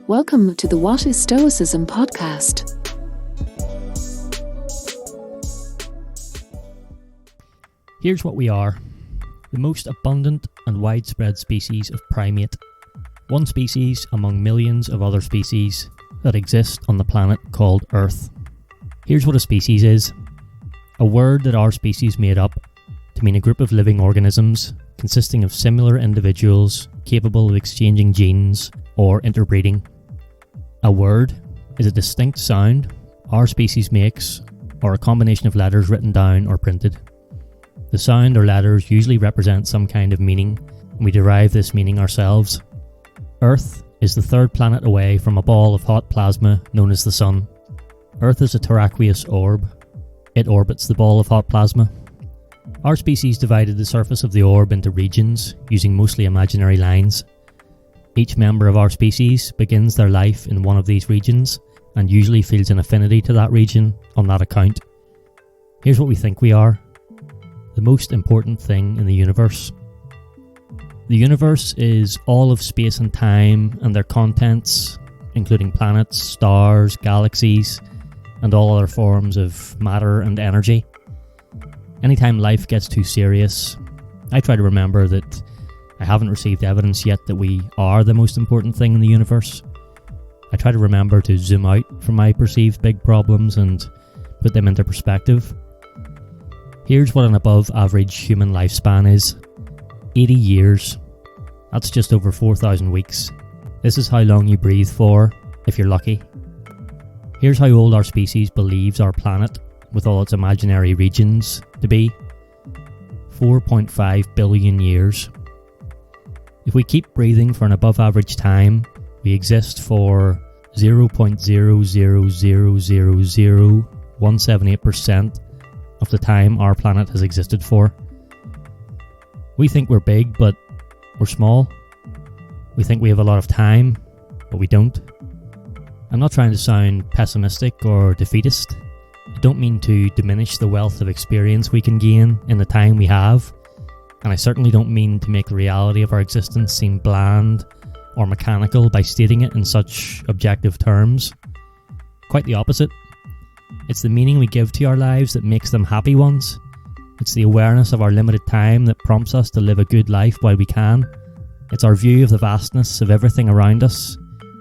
Welcome to the What is Stoicism podcast. Here's what we are. The most abundant and widespread species of primate. One species among millions of other species that exist on the planet called Earth. Here's what a species is. A word that our species made up to mean a group of living organisms consisting of similar individuals capable of exchanging genes or interbreeding. A word is a distinct sound our species makes or a combination of letters written down or printed. The sound or letters usually represent some kind of meaning, and we derive this meaning ourselves. Earth is the third planet away from a ball of hot plasma known as the Sun. Earth is a terraqueous orb. It orbits the ball of hot plasma. Our species divided the surface of the orb into regions using mostly imaginary lines. Each member of our species begins their life in one of these regions and usually feels an affinity to that region on that account. Here's what we think we are. The most important thing in the universe. The universe is all of space and time and their contents, including planets, stars, galaxies, and all other forms of matter and energy. Anytime life gets too serious, I try to remember that I haven't received evidence yet that we are the most important thing in the universe. I try to remember to zoom out from my perceived big problems and put them into perspective. Here's what an above average human lifespan is. 80 years. That's just over 4,000 weeks. This is how long you breathe for, if you're lucky. Here's how old our species believes our planet, with all its imaginary regions, to be. 4.5 billion years. If we keep breathing for an above average time, we exist for 0.0000178% of the time our planet has existed for. We think we're big, but we're small. We think we have a lot of time, but we don't. I'm not trying to sound pessimistic or defeatist. I don't mean to diminish the wealth of experience we can gain in the time we have, and I certainly don't mean to make the reality of our existence seem bland or mechanical by stating it in such objective terms. Quite the opposite. It's the meaning we give to our lives that makes them happy ones. It's the awareness of our limited time that prompts us to live a good life while we can. It's our view of the vastness of everything around us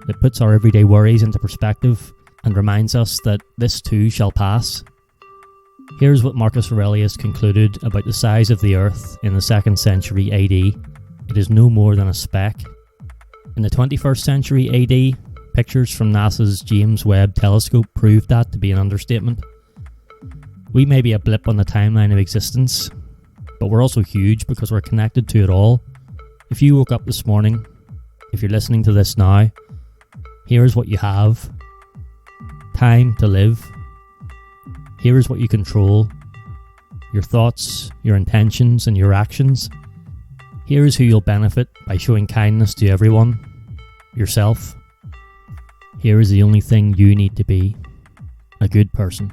that puts our everyday worries into perspective and reminds us that this too shall pass. Here's what Marcus Aurelius concluded about the size of the Earth in the 2nd century AD. It is no more than a speck. In the 21st century AD, pictures from NASA's James Webb Telescope proved that to be an understatement. We may be a blip on the timeline of existence, but we're also huge because we're connected to it all. If you woke up this morning, if you're listening to this now, here's what you have. Time to live. Here is what you control. Your thoughts, your intentions, and your actions. Here is who you'll benefit by showing kindness to everyone. Yourself. Here is the only thing you need to be. A good person.